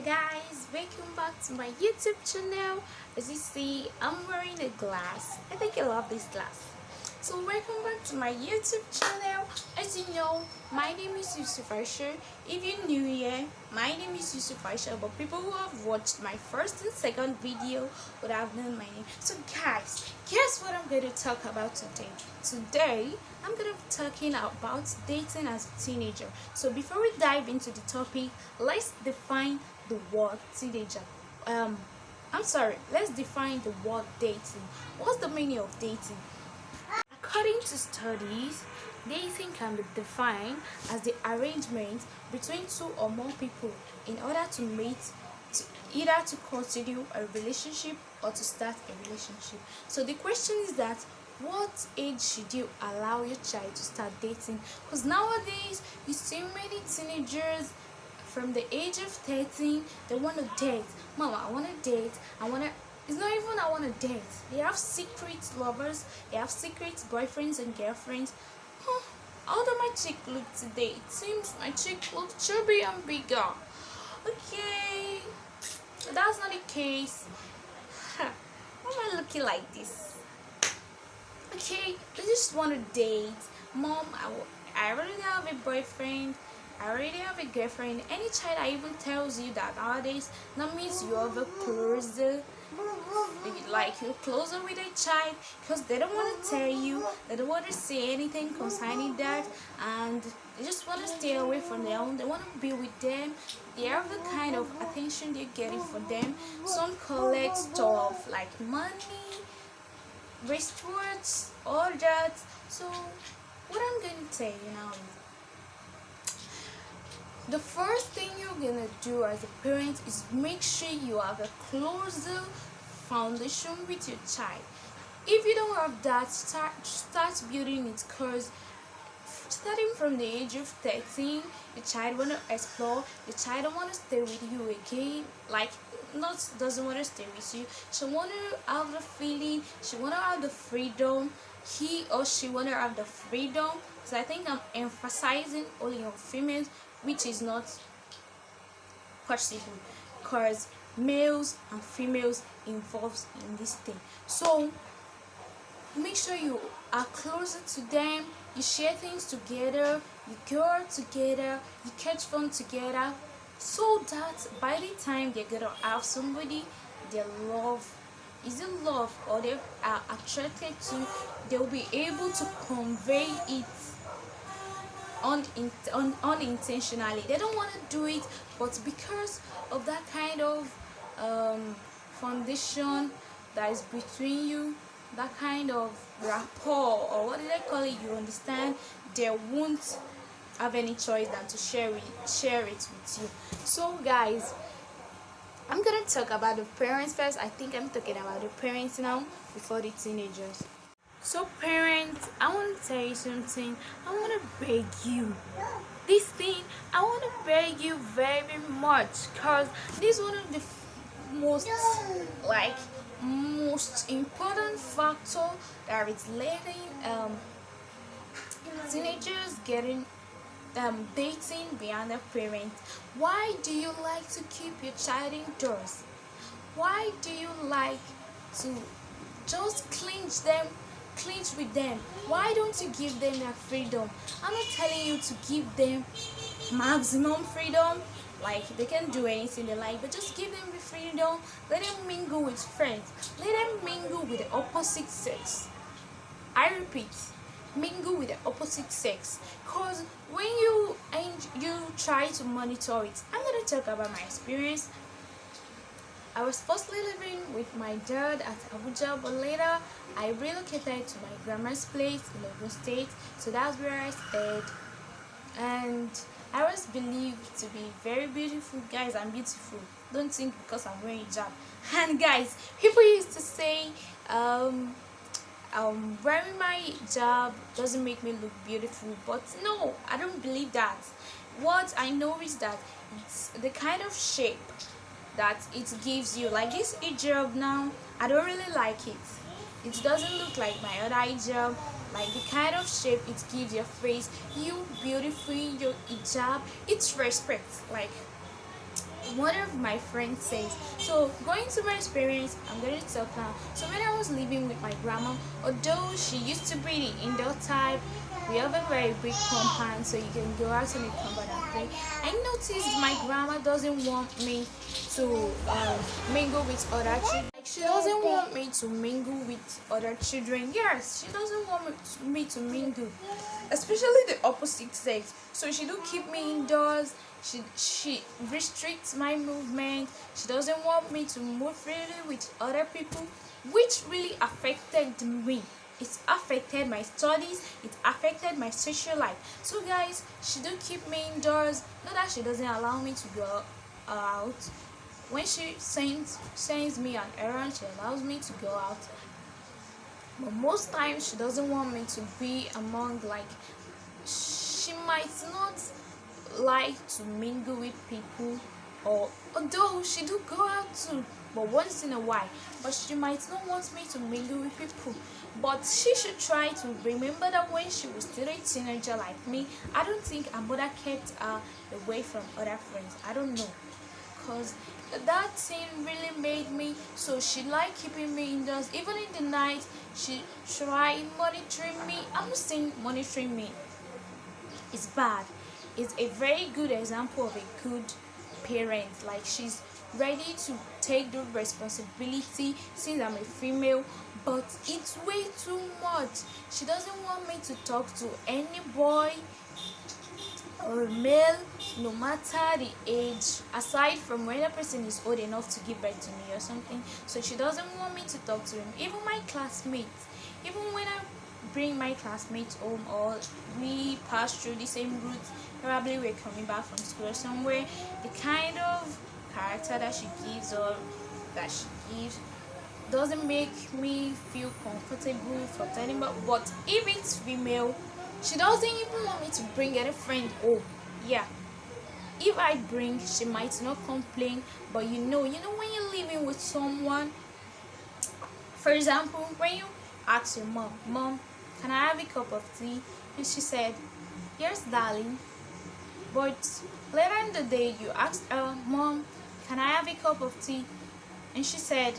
guys, welcome back to my YouTube channel. As you see, I'm wearing a glass. I think I love this glass. So welcome back to my YouTube channel. As you know, my name is Yusuf Aisha. If you're new here, my name is Yusuf Aisha, but people who have watched my first and second video would have known my name. So guys, guess what I'm going to talk about today? Today, I'm going to be talking about dating as a teenager. So before we dive into the topic, let's define the word teenager. Let's define the word dating. What's the meaning of dating? According to studies, dating can be defined as the arrangement between two or more people in order to meet, either to continue a relationship or to start a relationship. So the question is that what age should you allow your child to start dating? Because nowadays you see many teenagers from the age of 13, they want to date. Mama, I want to date. It's not even I want to date. They have secret lovers. They have secret boyfriends and girlfriends. How do my chick look today? It seems my chick looks chubby and bigger. Okay, that's not the case. Why am I looking like this? Okay, they just want to date. Mom, I already have a boyfriend. I already have a girlfriend. Any child that even tells you that nowadays, that means you have a closer, like you're closer with a child, because they don't want to tell you, they don't want to say anything concerning that, and they just want to stay away from their own. They want to be with them. They have the kind of attention they're getting from them. Some collect stuff like money, wristwatches, all that. So what I'm going to tell you now is, the first thing you're gonna do as a parent is make sure you have a closer foundation with your child. If you don't have that, start building it, because starting from the age of 13, your child want to explore, your child don't want to stay with you again, like not doesn't want to stay with you. She want to have the feeling, she want to have the freedom, he or she want to have the freedom. So I think I'm emphasizing only on females, which is not possible, because males and females involved in this thing. So make sure you are closer to them, you share things together, you go out together, you catch fun together, so that by the time they're gonna have somebody they love, is it love or they are attracted to, they'll be able to convey it unintentionally. They don't want to do it, but because of that kind of foundation that is between you, that kind of rapport, or what do they call it, you understand, they won't have any choice than to share it with you. So guys, I'm gonna talk about the parents first. I think I'm talking about the parents now before the teenagers. So parents, I want to tell you something. I want to beg you. This thing, I want to beg you very much, because this is one of the most important factor that is letting teenagers getting dating beyond their parents. Why do you like to keep your child indoors? Why do you like to just clinch with them? Why don't you give them their freedom? I'm not telling you to give them maximum freedom, like they can do anything they like, but just give them the freedom. Let them mingle with friends, let them mingle with the opposite sex. I repeat, mingle with the opposite sex, because when you try to monitor it, I'm going to talk about my experience. I was firstly living with my dad at Abuja, but later I relocated to my grandma's place in Ogun State, so that's where I stayed. And I was believed to be very beautiful. Guys, I'm beautiful. Don't think because I'm wearing hijab. And guys, people used to say wearing my hijab doesn't make me look beautiful, but no, I don't believe that. What I know is that it's the kind of shape that it gives you. Like this hijab now, I don't really like it. It doesn't look like my other hijab. Like the kind of shape it gives your face, you beautiful, your hijab, it's respect. Like one of my friends says. So going to my experience, I'm going to talk now. So when I was living with my grandma, although she used to be the indoor type, we have a very big compound, so you can go out in the compound and play. I noticed my grandma doesn't want me to mingle with other children. Like, she doesn't want me to mingle with other children. Yes, she doesn't want me to mingle, especially the opposite sex. So she do keep me indoors. She restricts my movement. She doesn't want me to move freely with other people, which really affected me. It affected my studies, it affected my social life. So guys, she do keep me indoors. Not that she doesn't allow me to go out. When she sends me an errand, she allows me to go out. But most times she doesn't want me to be among, like, she might not like to mingle with people, or although she do go out too, but once in a while. But she might not want me to mingle with people. But she should try to remember that when she was still a teenager like me, I don't think her mother kept her away from other friends. I don't know, because that thing really made me, so she liked keeping me indoors. Even in the night, she tried monitoring me. I'm not saying monitoring me is bad. It's a very good example of a good parent. Like, she's ready to take the responsibility since I'm a female, but it's way too much. She doesn't want me to talk to any boy or male, no matter the age, aside from when a person is old enough to give birth to me or something. So she doesn't want me to talk to him. Even my classmates, even when I bring my classmates home, or we pass through the same route, probably we're coming back from school or somewhere, the kind of character that she gives, or that she gives, doesn't make me feel comfortable for telling. But if it's female, she doesn't even want me to bring any friend home. Yeah, if I bring, she might not complain. But you know when you're living with someone, for example, when you ask your mom, can I have a cup of tea? And she said, yes, darling. But later in the day, you asked her, Mom, can I have a cup of tea? And she said,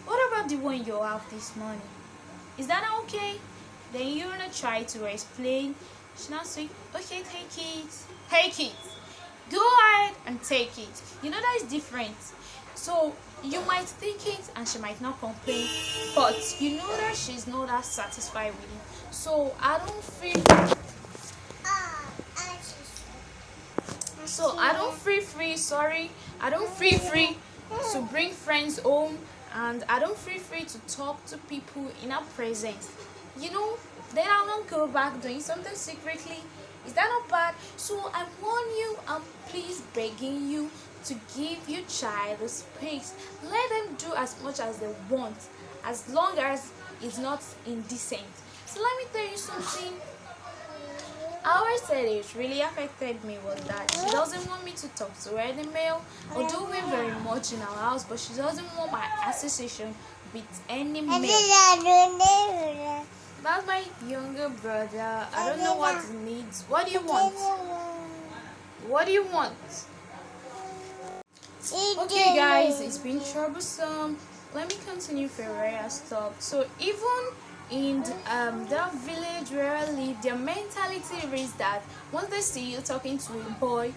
what about the one you have this morning? Is that not okay? Then you're gonna try to explain. She not say, okay, take it. Go ahead and take it. You know that is different. So you might take it and she might not complain, but you know that she's not that satisfied with it. So I don't feel free to bring friends home, and I don't feel free to talk to people in her presence. Then I'll not go back doing something secretly. Is that not bad? So I warn you, I'm please begging you to give your child the space. Let them do as much as they want, as long as it's not indecent. So let me tell you something. How I said it really affected me was that she doesn't want me to talk to any male, although we're very much in our house, but she doesn't want my association with any male. That's my younger brother. I don't know what he needs. What do you want? What do you want? Okay, guys, it's been troublesome. Let me continue for where I stopped. So even in that village where I live, their mentality is that once they see you talking to a boy,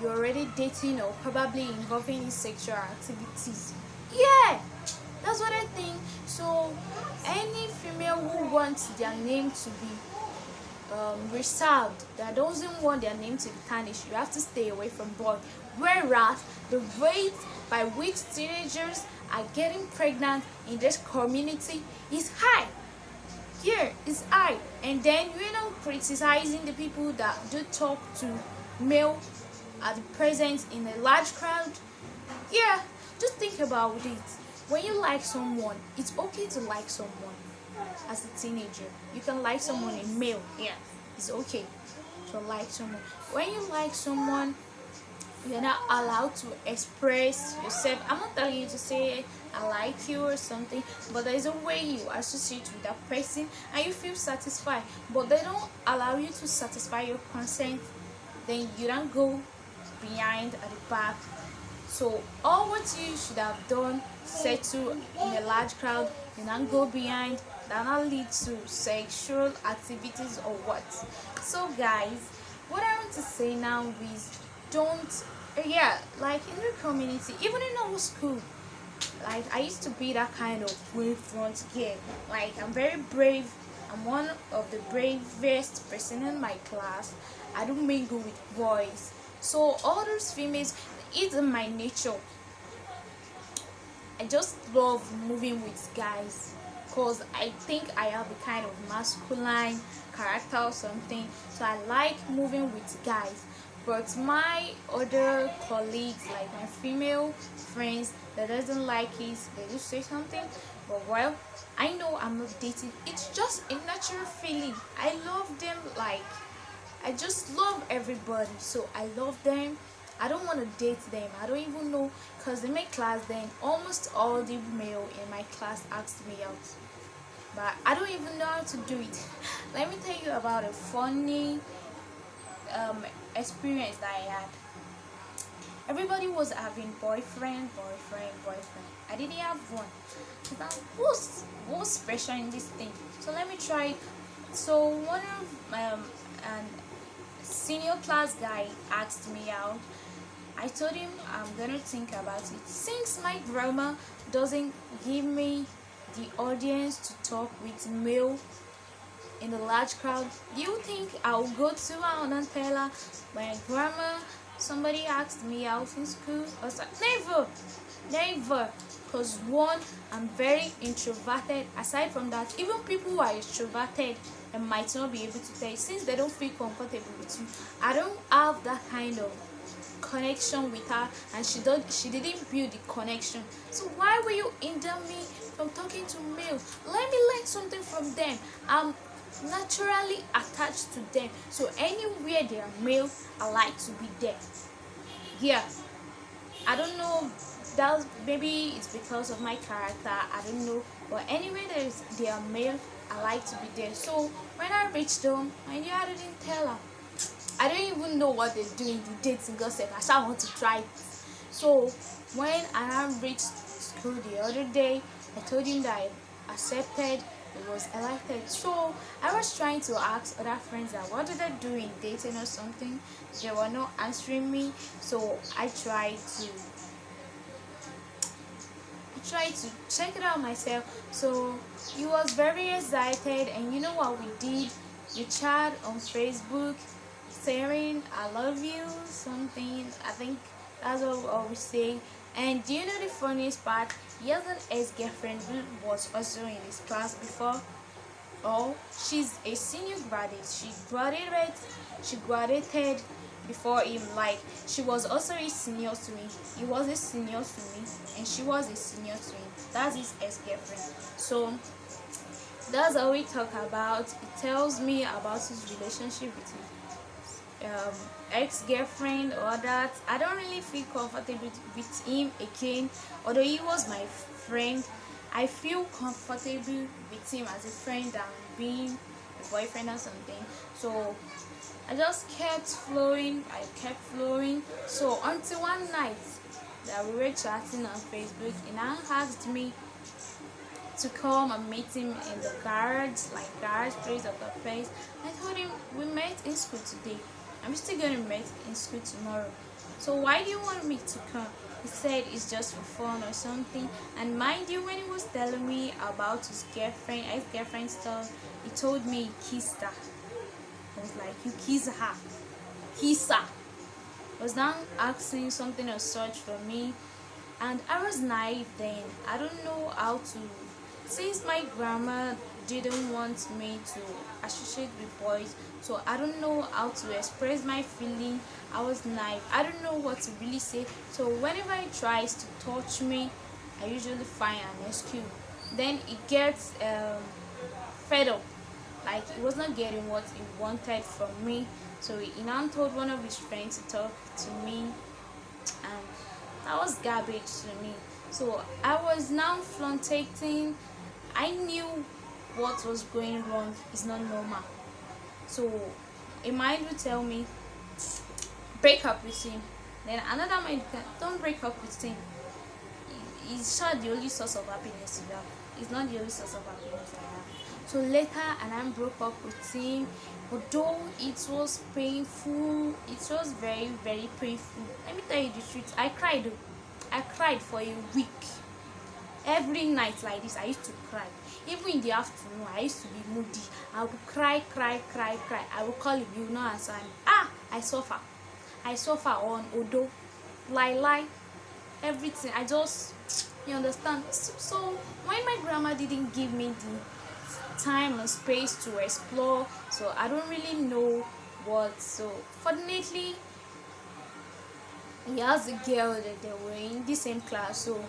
you're already dating or probably involving in sexual activities. Yeah, that's what I think. So any female who wants their name to be reserved, that doesn't want their name to be tarnished, you have to stay away from boys. Whereas the rate by which teenagers are getting pregnant in this community is high. Here is high. And then criticizing the people that do talk to male at the present in a large crowd. Yeah, just think about it. When you like someone, it's okay to like someone. As a teenager, you can like someone, a male. Yeah, it's okay to like someone. When you like someone, you're not allowed to express yourself. I'm not telling you to say I like you or something, but there's a way you associate with that person and you feel satisfied, but they don't allow you to satisfy your consent. Then you don't go behind at the back. So all what you should have done, settle in a large crowd, and then go behind, that not lead to sexual activities or what. So guys, what I want to say now is don't, yeah, like in the community, even in our school, like I used to be that kind of brave front girl. Like I'm very brave. I'm one of the bravest person in my class. I don't mingle with boys. So all those females, it's in my nature. I just love moving with guys because I think I have a kind of masculine character or something. So I like moving with guys. But my other colleagues, like my female friends, that doesn't like it, they just say something. But well, I know I'm not dating. It's just a natural feeling. I love them, like I just love everybody. So I love them. I don't want to date them. I don't even know, because in my class then almost all the male in my class asked me out, but I don't even know how to do it. Let me tell you about a funny experience that I had. Everybody was having boyfriend. I didn't have one. So now, what's special in this thing? So let me try it. So one of an senior class guy asked me out. I told him I'm gonna think about it. Since my grandma doesn't give me the audience to talk with male in a large crowd, do you think I'll go to her and tell her my grandma somebody asked me out in school? I was like, never. Because one, I'm very introverted. Aside from that, even people who are extroverted and might not be able to tell you, since they don't feel comfortable with you, I don't have that kind of connection with her, and she didn't build the connection. So why will you hinder me from talking to male? Let me learn something from them. I'm naturally attached to them, so anywhere they are male, I like to be there. Yeah, I don't know, that maybe it's because of my character, I don't know, but anywhere they are male, I like to be there. So when I reached home, I knew I didn't tell her. I don't even know what they do in the dating gossip. I shall want to try it. So when I reached school the other day, I told him that I accepted, it was elected. So I was trying to ask other friends that what did I do in dating or something. They were not answering me. So I tried to check it out myself. So he was very excited, and you know what we did? We chat on Facebook, saying I love you, something. I think that's what we say. And do you know the funniest part? He has an ex-girlfriend who was also in his class before. Oh, she's a senior graduate. She graduated before him. Like, she was also a senior to me. He was a senior to me, and she was a senior to him. That's his ex-girlfriend. So that's all we talk about. It tells me about his relationship with his ex-girlfriend or that. I don't really feel comfortable with him again, although he was my friend. I feel comfortable with him as a friend than being a boyfriend or something. So I just kept flowing. So until one night that we were chatting on Facebook, and I asked me to come and meet him in the garage place of the place. I told him we met in school today. I'm still gonna meet in school tomorrow. So why do you want me to come? He said it's just for fun or something. And mind you, when he was telling me about his ex-girlfriend stuff, he told me he kissed her. I was like, you kiss her? Kiss her. I was now asking something or such for me, and I was naive then. I don't know how to. Since my grandma didn't want me to associate with boys, so I don't know how to express my feeling. I was naive. I don't know what to really say. So whenever he tries to touch me, I usually find an excuse. Then he gets fed up, like he was not getting what he wanted from me. So he now told one of his friends to talk to me, and that was garbage to me. So I was now fluctuating. I knew what was going wrong is not normal. So a mind would tell me, break up with him. Then another mind don't break up with him. It's not the only source of happiness you have. It's not the only source of happiness I have. So later, and I broke up with him. Although it was painful, it was very, very painful. Let me tell you the truth. I cried. I cried for a week. Every night like this, I used to cry. Even in the afternoon, I used to be moody. I would cry, cry, cry, cry. I would call him, you will not answer me. I suffer. I suffer on Odo. Lie, everything. I just, you understand. So when my grandma didn't give me the time and space to explore, so I don't really know what. So fortunately, he has a girl that they were in the same class. So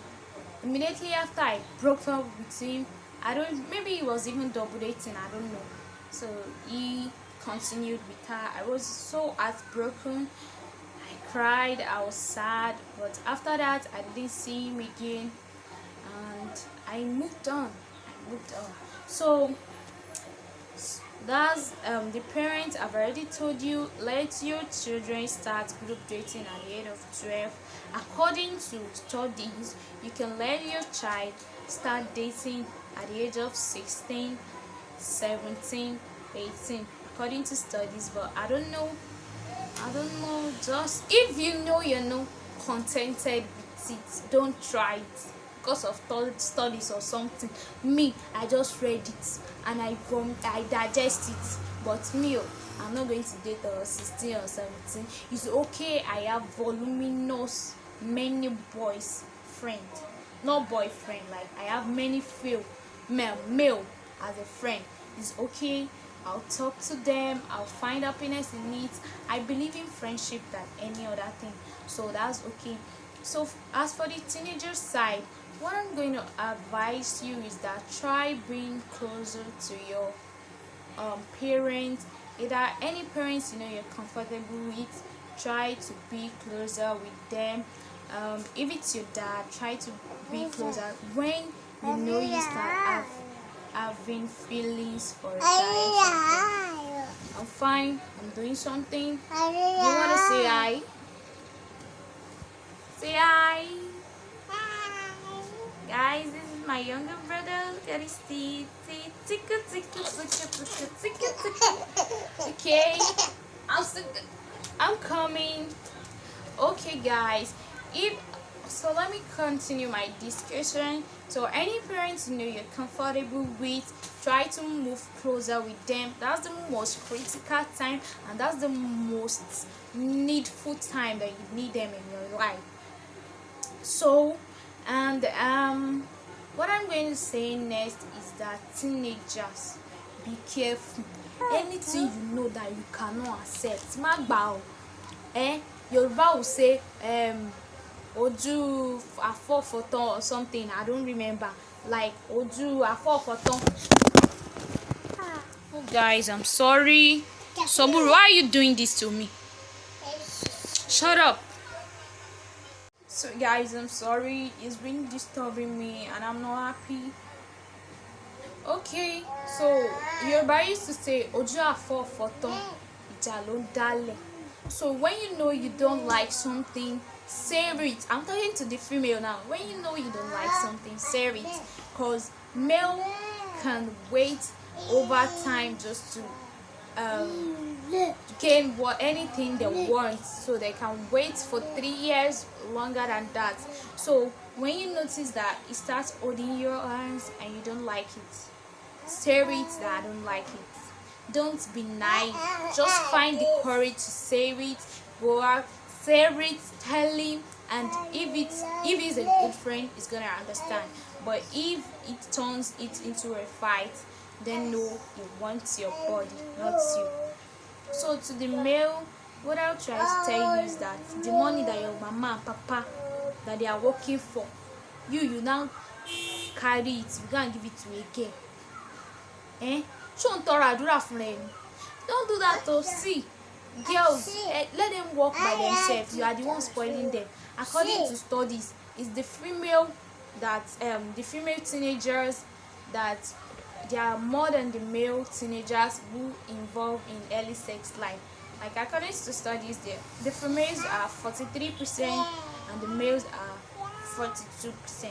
immediately after I broke up with him, I don't, maybe he was even double dating, I don't know. So he continued with her. I was so heartbroken. I cried, I was sad, but after that I didn't see him again, and I moved on. So that's the parents have already told you, let your children start group dating at the age of 12. According to studies, you can let your child start dating at the age of 16, 17, 18, according to studies. But I don't know, just if you know you're not contented with it, don't try it because of studies or something. Me, I just read it and I digest it. But me, I'm not going to date a 16 or 17. It's okay, I have voluminous many boys friend, not boyfriend. Like I have many male as a friend. It's okay, I'll talk to them, I'll find happiness in it. I believe in friendship than any other thing, so that's okay. So as for the teenager side, what I'm going to advise you is that try being closer to your parents, either any parents you're comfortable with. Try to be closer with them. If it's your dad, try to be closer when you start having feelings for a guy. I'm fine, I'm doing something. You want to say hi? Say hi. Guys, this is my younger brother. Look at his teeth. Okay, I'm coming. Okay, guys. Let me continue my discussion. So any parents you're comfortable with, try to move closer with them. That's the most critical time, and that's the most needful time that you need them in your life. So, and what I'm going to say next is that teenagers, be careful. Anything you know that you cannot accept, magba. Yoruba will say oju afọfọtán or something, I don't remember, like oju afọfọtán. Oh guys, I'm sorry. Soburu, why are you doing this to me? Shut up. So guys, I'm sorry, it's been disturbing me and I'm not happy. Okay, so Yoruba used to say oju afọfọtán ìjà ló dálẹ̀. So when you know you don't like something, say it. I'm talking to the female now. When you know you don't like something, say it. Because male can wait over time just to gain anything they want. So they can wait for 3 years longer than that. So when you notice that it starts holding your hands and you don't like it, say it that I don't like it. Don't be naive. Just find the courage to say it. Go out, say it, tell him, and if he's a good friend, he's gonna understand. But if it turns it into a fight, then no, he wants your body, not you. So to the male, what I'll try to tell you is that the money that your mama and papa that they are working for, you now carry it, you go and give it to a girl. Don't do that. See, girls, let them work by themselves. You are the one spoiling them. According to studies, it's the female teenagers that they are more than the male teenagers who involve in early sex life. Like according to studies, the females are 43% and the males are 42%.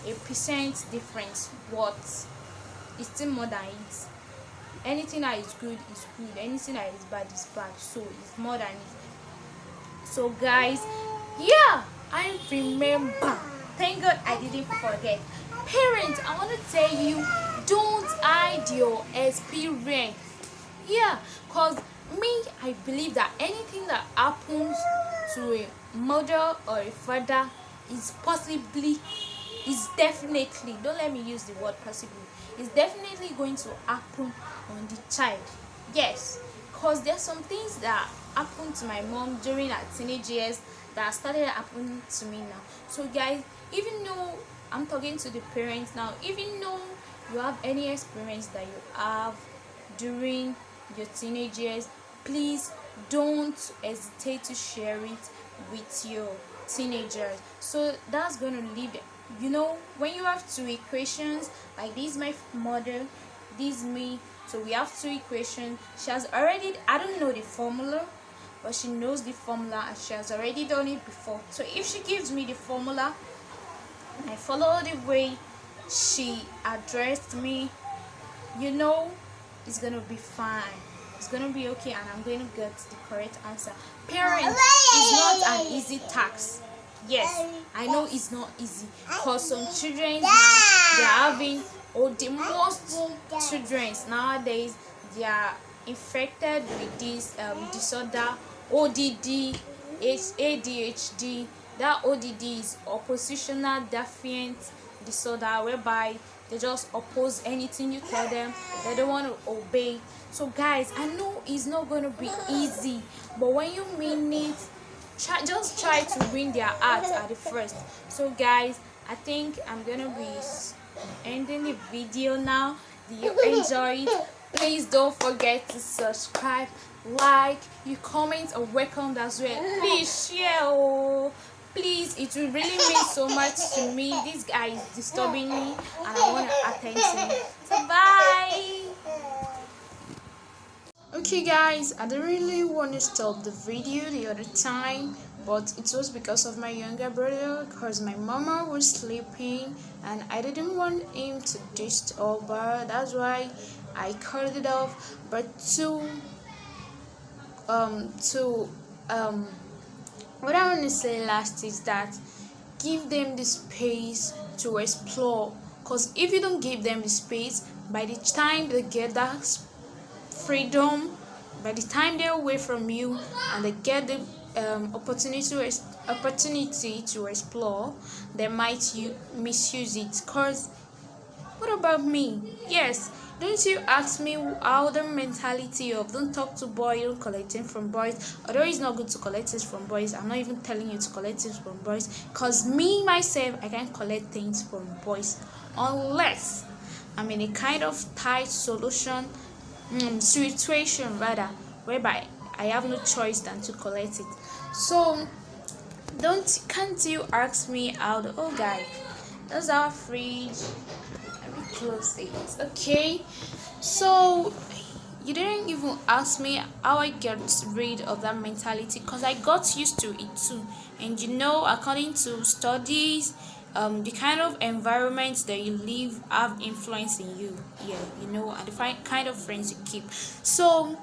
A percent difference, but it's still more than it. Anything that is good is good, anything that is bad is bad, so it's more than it. So guys, yeah, I remember, thank God I didn't forget. Parents, I want to tell you, don't hide your experience. Yeah, because me, I believe that anything that happens to a mother or a father is possibly, is definitely, don't let me use the word possibly, is definitely going to happen on the child. Yes, because there's some things that happened to my mom during her teenage years that started happening to me now. So guys, even though I'm talking to the parents now, even though you have any experience that you have during your teenage years, please don't hesitate to share it with your teenagers. So that's going to leave, when you have two equations, like this my mother, this me, so we have two equations. She has already, I don't know the formula, but she knows the formula and she has already done it before. So if she gives me the formula, I follow the way she addressed me, it's gonna be fine. It's gonna be okay, and I'm going to get the correct answer. Parents is not an easy task. Yes, I know it's not easy, because some children now, they're having, or the most children nowadays, they are infected with this disorder, ODD, ADHD. That ODD is oppositional defiant disorder, whereby they just oppose anything you tell them. They don't want to obey. So guys, I know it's not going to be easy, but when you mean it, just try to win their hearts at the first. So guys, I think I'm gonna be ending the video now. Do you enjoy it? Please don't forget to subscribe, like, you comment, or welcome as well. Please share, please, it will really mean so much to me. This guy is disturbing me and I want to attend to him. So bye. Okay guys, I didn't really want to stop the video the other time, but it was because of my younger brother, because my mama was sleeping and I didn't want him to disturb her. That's why I cut it off. But what I want to say last is that give them the space to explore, because if you don't give them the space, by the time they get that freedom, by the time they're away from you and they get the opportunity to explore, they might misuse it. Because what about me? Yes, don't you ask me how the mentality of don't talk to boys, don't collect it from boys. Although it's not good to collect it from boys, I'm not even telling you to collect it from boys, because me myself, I can't collect things from boys unless I'm in a kind of tight situation rather, whereby I have no choice than to collect it. So can't you ask me how the guy, that's our fridge, let me close it. Okay, so you didn't even ask me how I get rid of that mentality, because I got used to it too. And according to studies, the kind of environment that you live have influence in you. Yeah, and the kind of friends you keep. So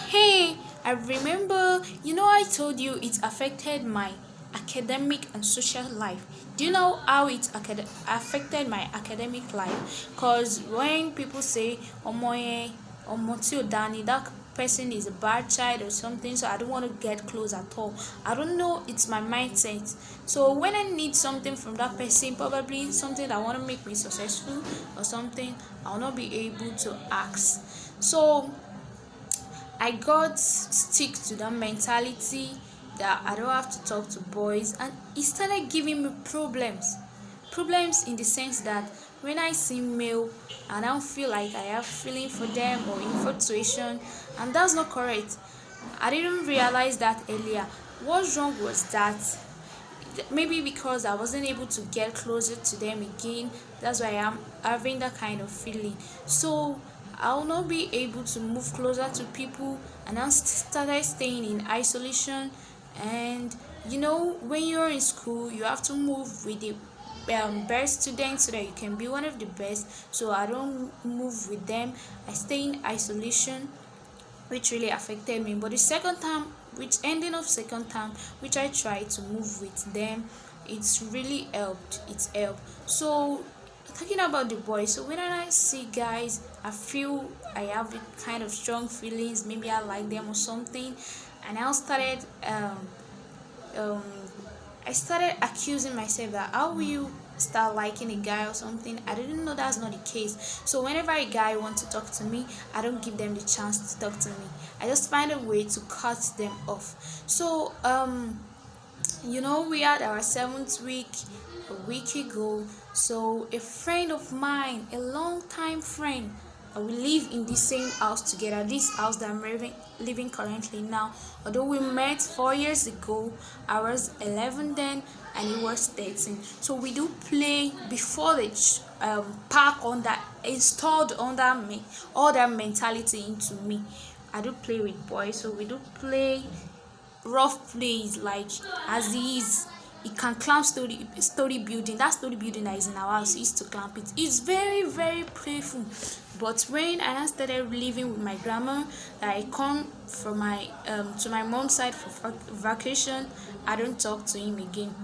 hey, I remember, I told you it affected my academic and social life. Do you know how it affected my academic life? Because when people say omoye omotio dani, that person is a bad child or something, so I don't want to get close at all. I don't know, it's my mindset. So when I need something from that person, probably something that want to make me successful or something, I'll not be able to ask. So I got stick to that mentality that I don't have to talk to boys, and it started giving me problems in the sense that when I see male, I don't feel like I have feeling for them or infatuation, and that's not correct. I didn't realize that earlier. What's wrong was that maybe because I wasn't able to get closer to them again, that's why I'm having that kind of feeling. So I'll not be able to move closer to people, and I started staying in isolation. And when you're in school, you have to move with the best students so that you can be one of the best. So I don't move with them. I stay in isolation, which really affected me. But the second time, which ending of second time, which I tried to move with them, it's really helped. It's helped. So talking about the boys, so when I see guys, I feel I have a kind of strong feelings. Maybe I like them or something, and um I started accusing myself that how will you start liking a guy or something. I didn't know that's not the case. So whenever a guy wants to talk to me, I don't give them the chance to talk to me. I just find a way to cut them off. So we had our seventh week a week ago. So a friend of mine, a long time friend, we live in the same house together. This house that I'm living currently now. Although we met 4 years ago, I was 11 then, and he was 13. So we do play before the park on that installed under me, all that mentality into me. I do play with boys, so we do play rough plays like as he can climb story building. That story building that is in our house, he used to climb it. It's very very playful. But when I started living with my grandma, I come from my to my mom's side for vacation, I don't talk to him again.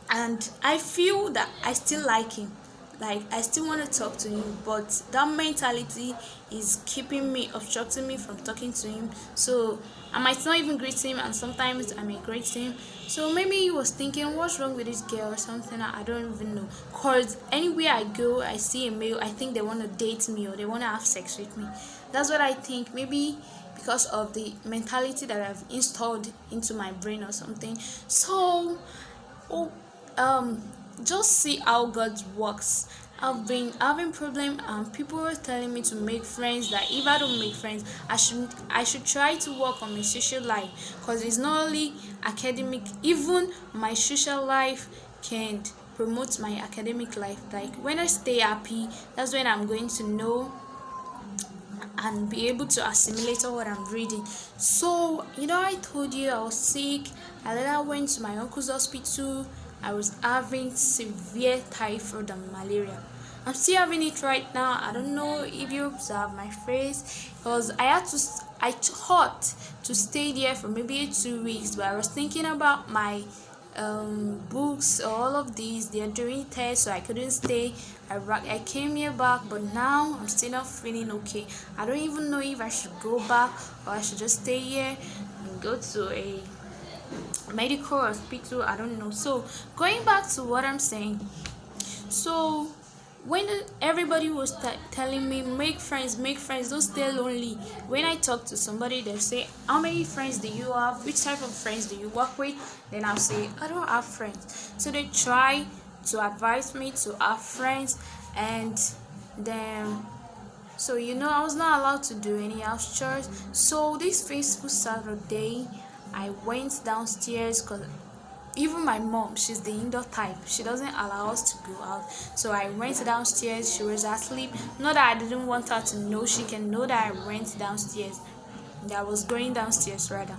And I feel that I still like him. Like I still want to talk to him, but that mentality is keeping me, obstructing me from talking to him. So I might not even greet him, and sometimes I may greet him. So maybe he was thinking, what's wrong with this girl or something? I don't even know. Cause anywhere I go, I see a male, I think they want to date me or they want to have sex with me. That's what I think. Maybe because of the mentality that I've installed into my brain or something. So oh, um just see how God works. I've been having problem, and people were telling me to make friends, that if I don't make friends, I should try to work on my social life, because it's not only academic, even my social life can promote my academic life. Like when I stay happy, that's when I'm going to know and be able to assimilate all what I'm reading. So, I told you I was sick. I later went to my uncle's hospital. I was having severe typhoid and malaria. I'm still having it right now. I don't know if you observe my face, because I thought to stay there for maybe 2 weeks, but I was thinking about my books, all of these. They're doing tests, so I couldn't stay. I came here back, but now I'm still not feeling okay. I don't even know if I should go back or I should just stay here and go to a medical hospital. I don't know. So going back to what I'm saying, so when everybody was telling me make friends, don't stay lonely. When I talk to somebody, they say, how many friends do you have, which type of friends do you work with? Then I'll say, I don't have friends. So they try to advise me to have friends. And then so I was not allowed to do any house chores. So this fateful Saturday, I went downstairs, because even my mom, she's the indoor type, she doesn't allow us to go out. So I went downstairs. She was asleep. Not that I didn't want her to know, she can know that I went downstairs, that I was going downstairs rather.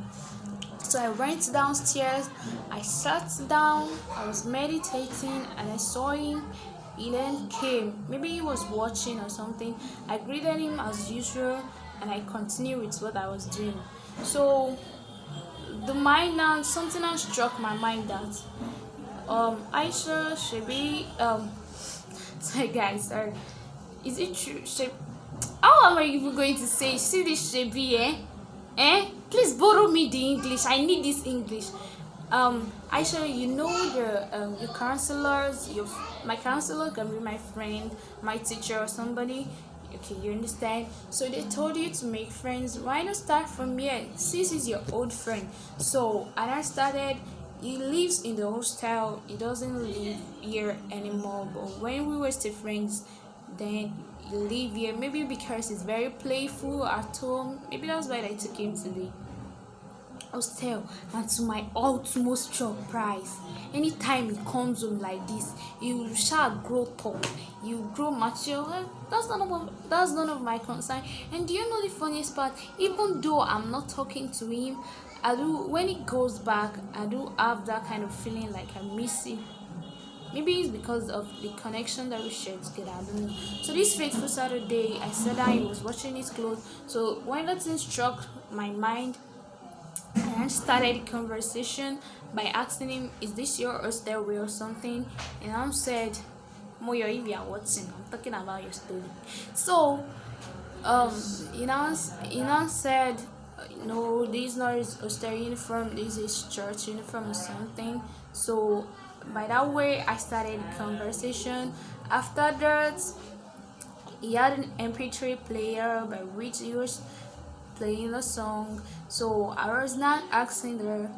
So I went downstairs, I sat down, I was meditating, and I saw him. He then came. Maybe he was watching or something. I greeted him as usual, and I continued with what I was doing. So the mind now, something else struck my mind, that Aisha should be sorry guys, sorry. Is it true? How am I even going to say? See this Shebi, please borrow me the English. I need this English. Aisha, your counselors, my counselor can be my friend, my teacher, or somebody. Okay, you understand? So they told you to make friends. Why not start from here? Sis is your old friend. So, and I started. He lives in the hostel. He doesn't live here anymore. But when we were still friends, then he live here. Maybe because he's very playful at home. Maybe that's why I took him today. hostel, and to my utmost surprise, anytime he comes home like this, you shall grow tall, you grow mature. Well, that's none of my concern. And do you know the funniest part? Even though I'm not talking to him, I do, when he goes back, I do have that kind of feeling like I miss him. Maybe it's because of the connection that we shared together. I don't know. So this fateful Saturday, I said that he was watching his clothes. So when that thing struck my mind, I started the conversation by asking him, "Is this your hostel way or something?" And I said, "Moyo, if you are watching, I'm talking about your story." So, um, you know said, "No, this is not his hostel uniform. This is church uniform or something." So, by that way, I started the conversation. After that, he had an MP3 player by which he was playing a song. So I was not asking her,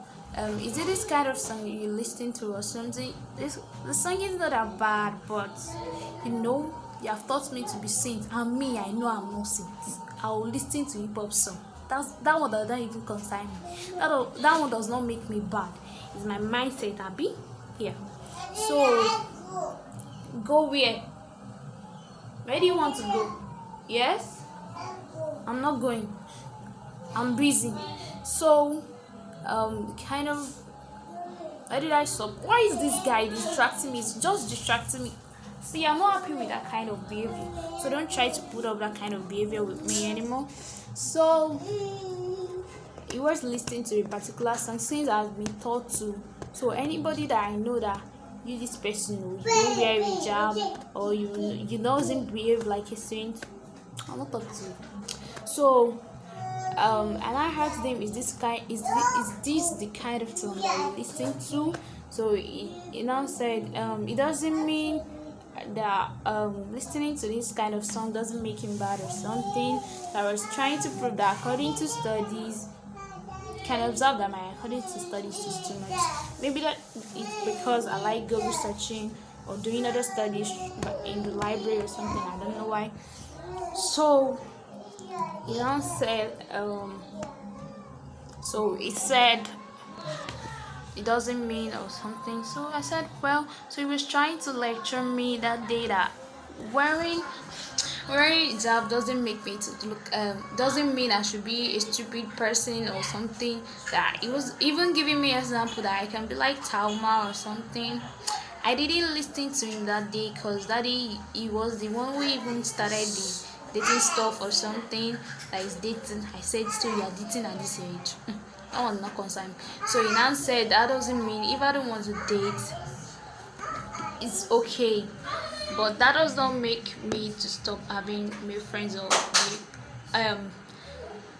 is it this kind of song you listen to or something? The song is not that bad, but you have taught me to be saint, and me, I know I'm not saint. I will listen to hip hop song. That one doesn't even concern me. That one does not make me bad. It's my mindset, Abby. Yeah. So go where? Where do you want to go? Yes? I'm not going. I'm busy. So, kind of, why did I stop? Why is this guy distracting me? It's just distracting me. See, I'm not happy with that kind of behavior. So don't try to put up that kind of behavior with me anymore. So he was listening to a particular song since I've been taught to. So anybody that I know that this person knows, you don't wear a hijab, or you doesn't behave like a saint, I'll not talk to you. So and I asked him, is this the kind of song that you listen to? So he now said, it doesn't mean that listening to this kind of song doesn't make him bad or something. So I was trying to prove that according to studies, can observe that my according to studies is too much. Maybe that it's because I like go researching or doing other studies in the library or something. I don't know why. So he now said, so it said it doesn't mean or something. So I said, well, so he was trying to lecture me that day that wearing hijab doesn't make me to look doesn't mean I should be a stupid person or something. That he was even giving me an example that I can be like Talma or something. I didn't listen to him that day because that day he was the one who even started the dating stuff or something that is dating. I said, so you are dating at this age. That one not concerned. So he now said that doesn't mean if I don't want to date, it's okay. But that does not make me to stop having male friends or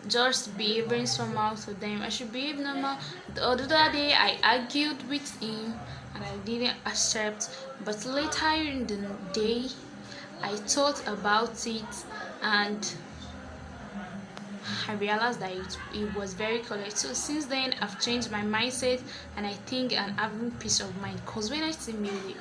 just behaving somehow to them. I should behave normal. The other day I argued with him and I didn't accept. But later in the day I thought about it and I realized that it was very correct. So since then, I've changed my mindset, and I think I'm having peace of mind. Cause when I see music,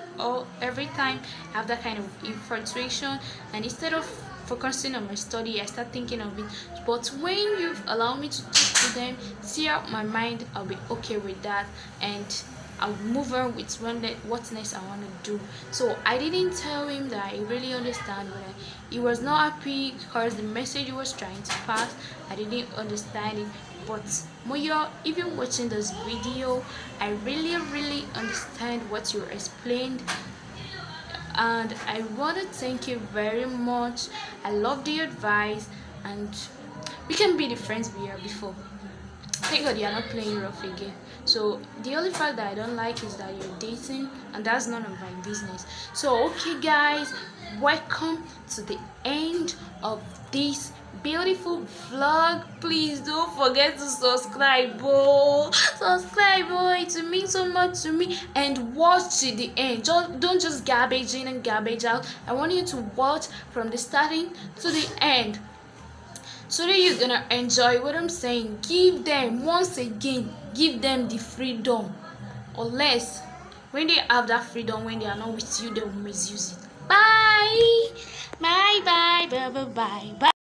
every time I have that kind of infatuation, and instead of focusing on my study, I start thinking of it. But when you allow me to talk to them, see out my mind, I'll be okay with that, and I'll move on with what next I want to do. So I didn't tell him that I really understand, but he was not happy because the message he was trying to pass, I didn't understand it. But Moyo, if you're watching this video, I really understand what you explained, and I want to thank you very much. I love the advice, and we can be the friends we were before. Thank God you're not playing rough again. So the only fact that I don't like is that you're dating, and that's none of my business. So okay guys, welcome to the end of this beautiful vlog. Please don't forget to subscribe, it will mean so much to me, and watch to the end. Don't just garbage in and garbage out. I want you to watch from the starting to the end, so that you're gonna enjoy what I'm saying. Give them, once again, give them the freedom, unless when they have that freedom, when they are not with you, they will misuse it. Bye bye bye bye bye bye bye.